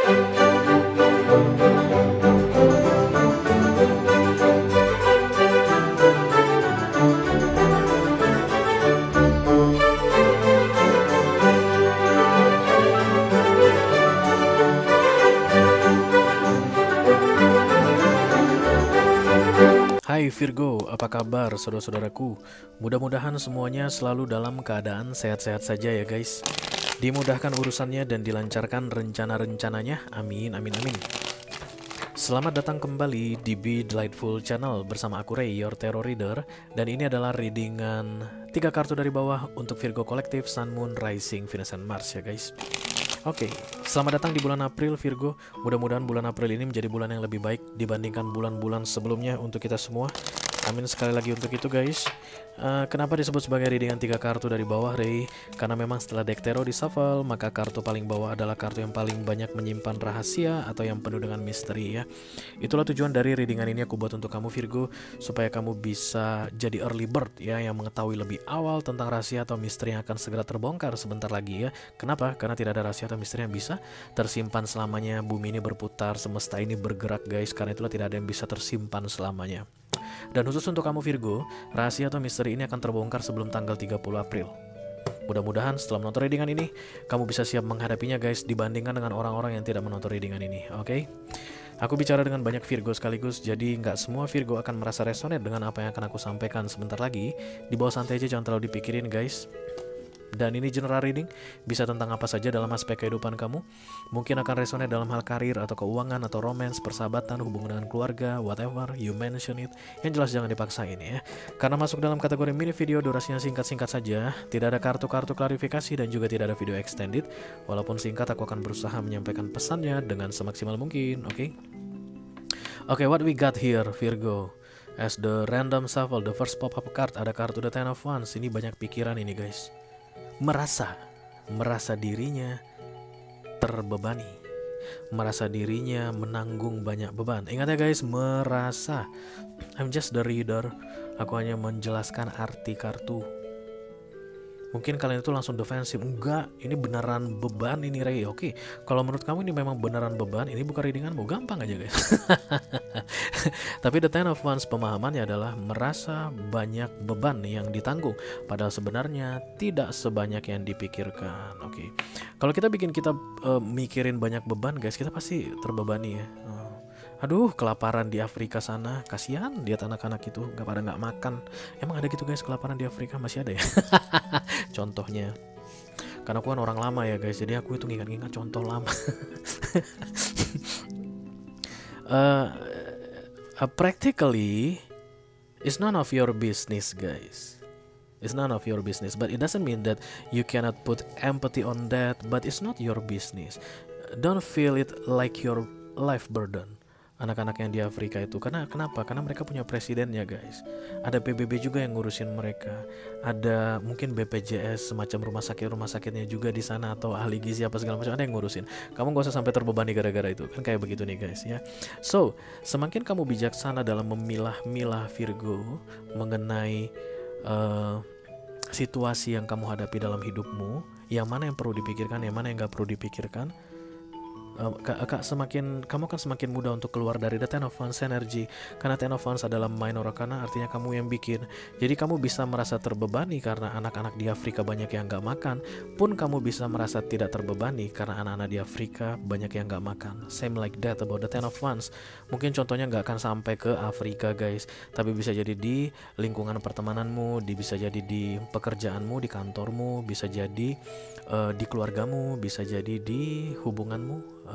Hai Virgo, apa kabar saudara-saudaraku? Mudah-mudahan semuanya selalu dalam keadaan sehat-sehat saja ya guys. Dimudahkan urusannya dan dilancarkan rencana-rencananya. Amin, amin, amin. Selamat datang kembali di Be Delightful Channel bersama aku Ray, your tarot reader. Dan ini adalah readingan 3 kartu dari bawah untuk Virgo Kolektif, Sun, Moon, Rising, Venus, dan Mars ya guys. Oke, selamat datang di bulan April Virgo. Mudah-mudahan bulan April ini menjadi bulan yang lebih baik dibandingkan bulan-bulan sebelumnya untuk kita semua. Amin sekali lagi untuk itu guys. Kenapa disebut sebagai readingan 3 kartu dari bawah Ray? Karena memang setelah deck tarot di shuffle, maka kartu paling bawah adalah kartu yang paling banyak menyimpan rahasia atau yang penuh dengan misteri ya. Itulah tujuan dari readingan ini aku buat untuk kamu Virgo, supaya kamu bisa jadi early bird ya, yang mengetahui lebih awal tentang rahasia atau misteri yang akan segera terbongkar sebentar lagi ya. Kenapa? Karena tidak ada rahasia atau misteri yang bisa tersimpan selamanya. Bumi ini berputar, semesta ini bergerak guys, karena itulah tidak ada yang bisa tersimpan selamanya. Dan khusus untuk kamu Virgo, rahasia atau misteri ini akan terbongkar sebelum tanggal 30 April. Mudah-mudahan setelah menonton readingan ini, kamu bisa siap menghadapinya guys, dibandingkan dengan orang-orang yang tidak menonton readingan ini, oke? Aku bicara dengan banyak Virgo sekaligus, jadi nggak semua Virgo akan merasa resonate dengan apa yang akan aku sampaikan sebentar lagi. Di bawah santai aja, jangan terlalu dipikirin guys. Dan ini general reading, bisa tentang apa saja dalam aspek kehidupan kamu. Mungkin akan resonate dalam hal karir atau keuangan atau romance, persahabatan, hubungan dengan keluarga, whatever, you mention it. Yang jelas jangan dipaksain ya. Karena masuk dalam kategori mini video, durasinya singkat-singkat saja. Tidak ada kartu-kartu klarifikasi dan juga tidak ada video extended. Walaupun singkat, aku akan berusaha menyampaikan pesannya dengan semaksimal mungkin, oke? Oke, what we got here Virgo? As the random shuffle, the first pop-up card, ada kartu The Ten of Wands. Ini banyak pikiran ini guys. Merasa dirinya terbebani, merasa dirinya menanggung banyak beban. Ingat ya guys, merasa. I'm just the reader, aku hanya menjelaskan arti kartu. Mungkin kalian itu langsung defensif, enggak, ini beneran beban ini Ray. Oke, kalau menurut kamu ini memang beneran beban, ini bukan readinganmu, gampang aja guys. Tapi The Ten of Wands pemahamannya adalah merasa banyak beban yang ditanggung, padahal sebenarnya tidak sebanyak yang dipikirkan. Oke, kalau kita mikirin banyak beban guys, kita pasti terbebani ya. Aduh, kelaparan di Afrika sana, kasihan lihat anak-anak itu nggak makan. Emang ada gitu guys, kelaparan di Afrika masih ada ya? Contohnya, karena aku kan orang lama ya guys, jadi aku itu ngingat-ngingat contoh lama. Practically, it's none of your business guys. It's none of your business, but it doesn't mean that you cannot put empathy on that. But it's not your business. Don't feel it like your life burden. Anak-anak yang di Afrika itu, kenapa? Karena mereka punya presidennya guys. Ada PBB juga yang ngurusin mereka. Ada mungkin BPJS, semacam rumah sakitnya juga di sana, atau ahli gizi apa segala macam, ada yang ngurusin. Kamu gak usah sampai terbebani gara-gara itu, kan kayak begitu nih guys ya. So, semakin kamu bijaksana dalam memilah-milah Virgo mengenai situasi yang kamu hadapi dalam hidupmu, yang mana yang perlu dipikirkan, yang mana yang gak perlu dipikirkan, kamu akan semakin mudah untuk keluar dari The Ten of Wands energy. Karena Ten of Wands adalah minor arcana, artinya kamu yang bikin. Jadi kamu bisa merasa terbebani karena anak-anak di Afrika banyak yang gak makan, pun kamu bisa merasa tidak terbebani karena anak-anak di Afrika banyak yang gak makan. Same like that about The Ten of Wands. Mungkin contohnya gak akan sampai ke Afrika guys, tapi bisa jadi di lingkungan pertemananmu, bisa jadi di pekerjaanmu, di kantormu, bisa jadi di keluargamu, bisa jadi di hubunganmu,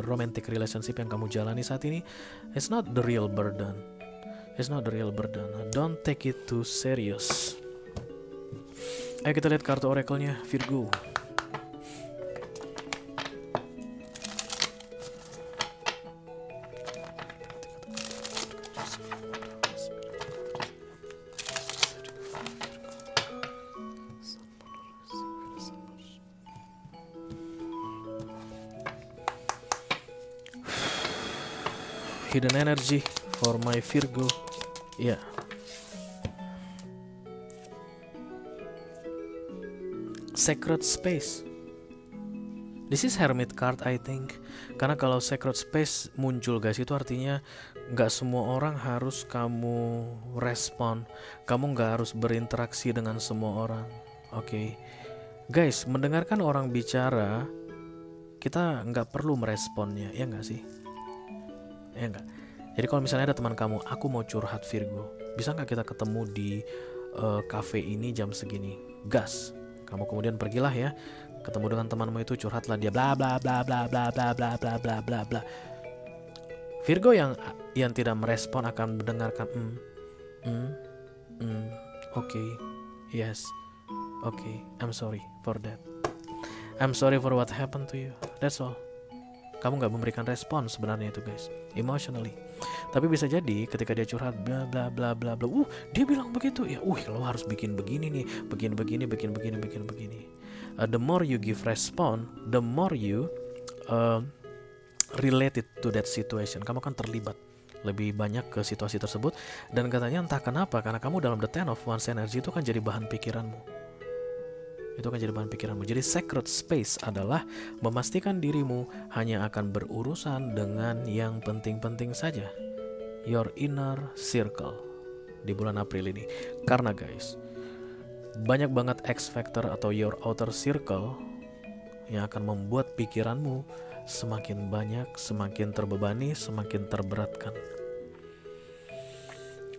romantic relationship yang kamu jalani saat ini. It's not the real burden. It's not the real burden. Don't take it too serious. Ayo kita lihat kartu oracle-nya Virgo. Hidden energy for my Virgo. Ya. Yeah. Sacred space. This is Hermit card I think. Karena kalau Sacred Space muncul guys, itu artinya nggak semua orang harus kamu respon. Kamu nggak harus berinteraksi dengan semua orang. Oke. Guys, mendengarkan orang bicara, kita nggak perlu meresponnya, ya nggak sih? Ya nggak? Jadi kalau misalnya ada teman kamu, aku mau curhat Virgo, bisa nggak kita ketemu di cafe ini jam segini? Gas. Kamu kemudian pergilah ya, ketemu dengan temanmu itu, curhatlah dia bla bla bla bla bla bla bla bla bla bla bla. Virgo yang tidak merespon akan mendengarkan oke, yes, oke, I'm sorry for that. I'm sorry for what happened to you. That's all. Kamu nggak memberikan respon sebenarnya itu guys, emotionally. Tapi bisa jadi ketika dia curhat bla bla bla bla bla, dia bilang begitu ya, lo harus bikin begini nih, bikin begini. The more you give respon, the more you related to that situation. Kamu kan terlibat lebih banyak ke situasi tersebut, dan katanya entah kenapa, karena kamu dalam the Ten of Wands energy itu kan jadi bahan pikiranmu. Jadi Sacred Space adalah memastikan dirimu hanya akan berurusan dengan yang penting-penting saja. Your inner circle di bulan April ini. Karena guys, banyak banget X factor atau your outer circle yang akan membuat pikiranmu semakin banyak, semakin terbebani, semakin terberatkan.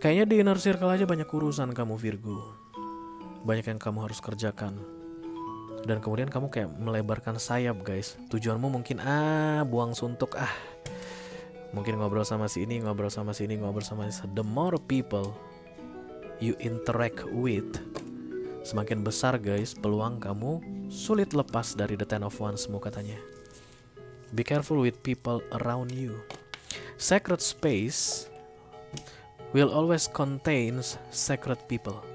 Kayaknya di inner circle aja banyak urusan kamu Virgo. Banyak yang kamu harus kerjakan. Dan kemudian kamu kayak melebarkan sayap guys. Tujuanmu mungkin buang suntuk, mungkin ngobrol sama si ini, ngobrol sama si ini. The more people you interact with, semakin besar guys peluang kamu sulit lepas dari the Ten of Wands-mu katanya. Be careful with people around you. Sacred space will always contains sacred people.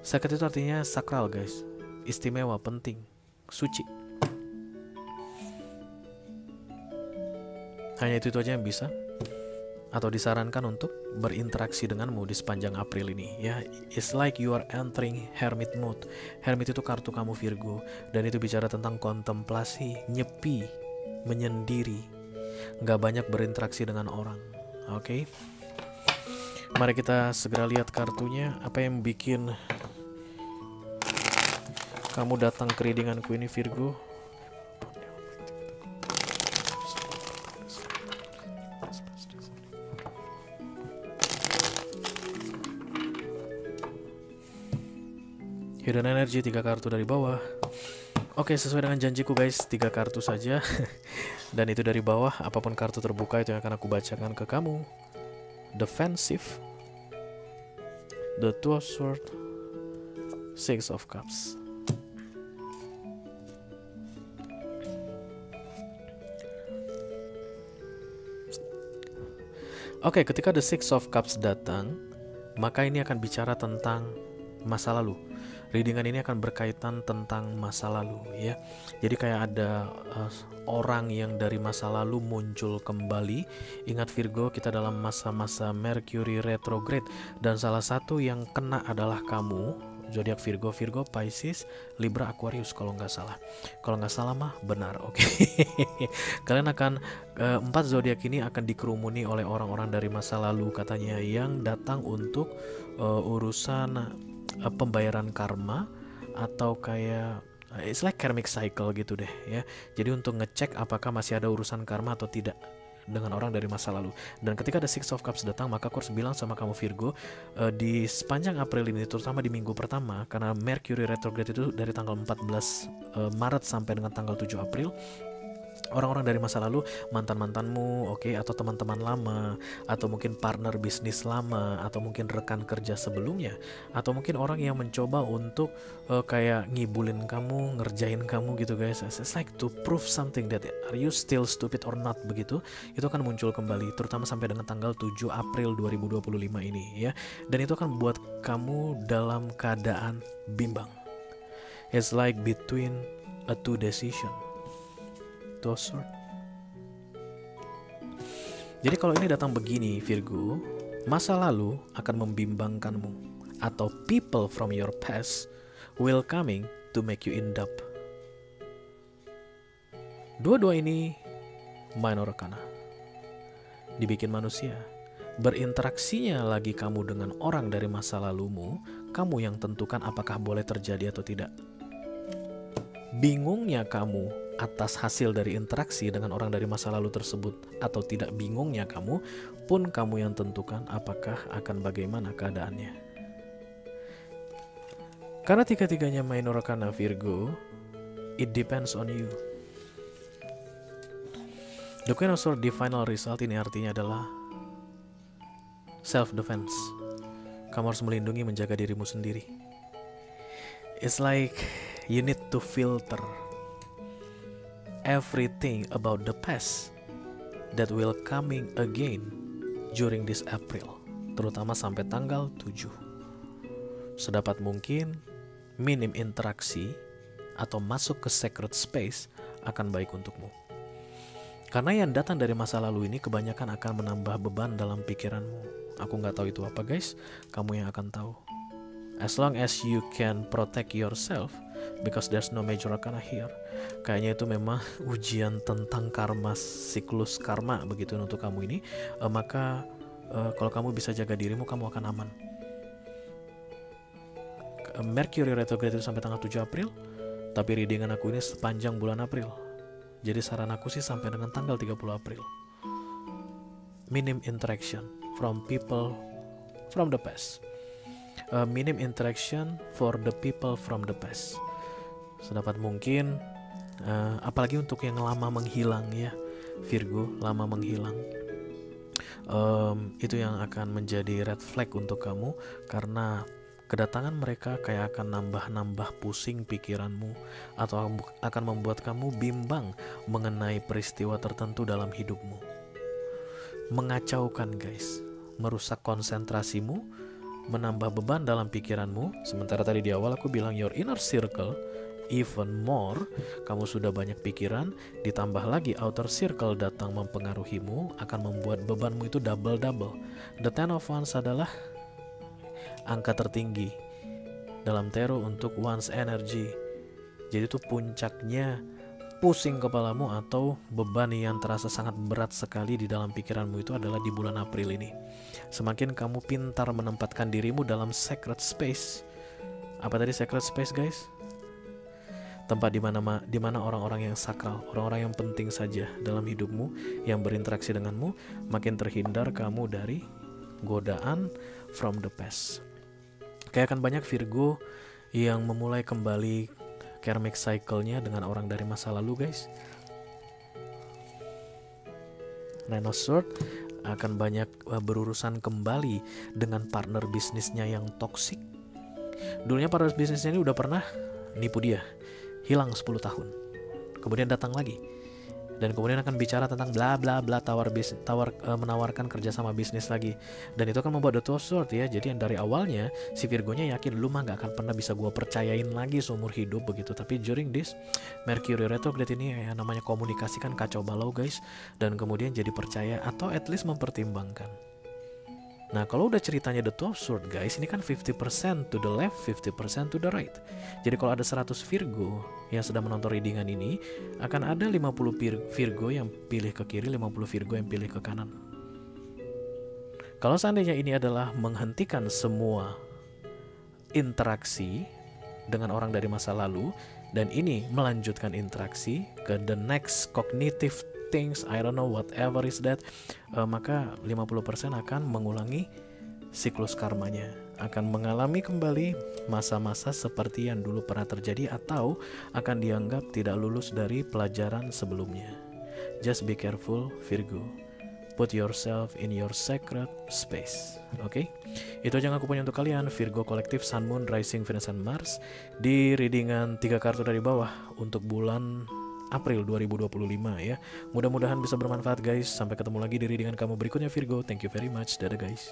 Sacred itu artinya sakral guys, istimewa, penting, suci. Hanya itu aja yang bisa atau disarankan untuk berinteraksi denganmu di sepanjang April ini ya. It's like you are entering hermit mode. Hermit itu kartu kamu Virgo, dan itu bicara tentang kontemplasi, nyepi, menyendiri, nggak banyak berinteraksi dengan orang. Oke. Mari kita segera lihat kartunya. Apa yang bikin kamu datang ke readinganku ini Virgo? Hidden Energy 3 kartu dari bawah. Oke, sesuai dengan janjiku guys, 3 kartu saja. Dan itu dari bawah, apapun kartu terbuka itu yang akan aku bacakan ke kamu. Defensive, The Two of Swords, Six of Cups. Oke, ketika The Six of Cups datang, maka ini akan bicara tentang masa lalu. Readingan ini akan berkaitan tentang masa lalu ya. Jadi kayak ada orang yang dari masa lalu muncul kembali. Ingat Virgo, kita dalam masa-masa Mercury retrograde, dan salah satu yang kena adalah kamu. Zodiak Virgo, Pisces, Libra, Aquarius kalau nggak salah. Kalau nggak salah mah benar, oke. Kalian akan 4 zodiak ini akan dikerumuni oleh orang-orang dari masa lalu katanya, yang datang untuk urusan pembayaran karma, atau kayak it's like karmic cycle gitu deh ya. Jadi untuk ngecek apakah masih ada urusan karma atau tidak dengan orang dari masa lalu. Dan ketika The Six of Cups datang, maka aku harus bilang sama kamu Virgo, di sepanjang April ini, terutama di minggu pertama, karena Mercury retrograde itu dari tanggal 14 Maret sampai dengan tanggal 7 April, orang-orang dari masa lalu, mantan-mantanmu, oke, atau teman-teman lama, atau mungkin partner bisnis lama, atau mungkin rekan kerja sebelumnya, atau mungkin orang yang mencoba untuk kayak ngibulin kamu, ngerjain kamu gitu guys. It's like to prove something that are you still stupid or not begitu. Itu akan muncul kembali, terutama sampai dengan tanggal 7 April 2025 ini ya. Dan itu akan buat kamu dalam keadaan bimbang. It's like between a two decision. Jadi kalau ini datang begini Virgo, masa lalu akan membimbangkanmu, atau people from your past will coming to make you end up. Dua-dua ini minor arcana, dibikin manusia. Berinteraksinya lagi kamu dengan orang dari masa lalumu, kamu yang tentukan apakah boleh terjadi atau tidak. Bingungnya kamu atas hasil dari interaksi dengan orang dari masa lalu tersebut atau tidak bingungnya kamu, pun kamu yang tentukan apakah akan bagaimana keadaannya. Karena tiga-tiganya minor arcana Virgo, it depends on you. The Queen of Swords di final result ini artinya adalah self-defense. Kamu harus melindungi, menjaga dirimu sendiri. It's like you need to filter everything about the past that will coming again during this April, terutama sampai tanggal 7. Sedapat mungkin minim interaksi atau masuk ke sacred space akan baik untukmu. Karena yang datang dari masa lalu ini kebanyakan akan menambah beban dalam pikiranmu. Aku nggak tahu itu apa guys, kamu yang akan tahu. As long as you can protect yourself, because there's no major arcana here. Kayaknya itu memang ujian tentang karma, siklus karma begitu untuk kamu ini. Maka kalau kamu bisa jaga dirimu, kamu akan aman. Mercury retrograde itu sampai tanggal 7 April, tapi readingan aku ini sepanjang bulan April. Jadi saran aku sih sampai dengan tanggal 30 April. Minim interaction from people from the past. Minim interaction for the people from the past. Sedapat mungkin, apalagi untuk yang lama menghilang ya, Virgo, lama menghilang. Itu yang akan menjadi red flag untuk kamu, karena kedatangan mereka kayak akan nambah-nambah pusing pikiranmu atau akan membuat kamu bimbang mengenai peristiwa tertentu dalam hidupmu. Mengacaukan guys, merusak konsentrasimu, menambah beban dalam pikiranmu. Sementara tadi di awal aku bilang your inner circle even more, kamu sudah banyak pikiran, ditambah lagi outer circle datang mempengaruhimu, akan membuat bebanmu itu double-double. The Ten of Wands adalah angka tertinggi dalam tarot untuk Wands energy. Jadi itu puncaknya pusing kepalamu atau beban yang terasa sangat berat sekali di dalam pikiranmu itu adalah di bulan April ini. Semakin kamu pintar menempatkan dirimu dalam sacred space. Apa tadi sacred space guys? Tempat di mana orang-orang yang sakral, orang-orang yang penting saja dalam hidupmu yang berinteraksi denganmu, makin terhindar kamu dari godaan from the past. Kayak akan banyak Virgo yang memulai kembali karmic cycle-nya dengan orang dari masa lalu guys. Nine of Swords akan banyak berurusan kembali dengan partner bisnisnya yang toksik. Dulunya partner bisnisnya ini udah pernah nipu dia, hilang 10 tahun, kemudian datang lagi dan kemudian akan bicara tentang bla bla bla, menawarkan kerjasama bisnis lagi, dan itu akan membuat the Two of Swords ya. Jadi yang dari awalnya si Virgonya yakin lu mah gak akan pernah bisa gue percayain lagi seumur hidup begitu, tapi during this Mercury retrograde ini ya, namanya komunikasi kan kacau balau guys, dan kemudian jadi percaya atau at least mempertimbangkan. Nah kalau udah ceritanya the Two of Swords guys, ini kan 50% to the left, 50% to the right. Jadi kalau ada 100 Virgo yang sedang menonton readingan ini, akan ada 50 Virgo yang pilih ke kiri, 50 Virgo yang pilih ke kanan. Kalau seandainya ini adalah menghentikan semua interaksi dengan orang dari masa lalu, dan ini melanjutkan interaksi ke the next cognitive things, I don't know whatever is that, maka 50% akan mengulangi siklus karmanya, akan mengalami kembali masa-masa seperti yang dulu pernah terjadi atau akan dianggap tidak lulus dari pelajaran sebelumnya. Just be careful Virgo, put yourself in your sacred space. Oke, itu aja yang aku punya untuk kalian Virgo kolektif Sun, Moon, Rising, Venus, and Mars di readingan 3 kartu dari bawah untuk bulan April 2025 ya. Mudah-mudahan bisa bermanfaat guys. Sampai ketemu lagi di readingan kamu berikutnya Virgo. Thank you very much. Dadah guys.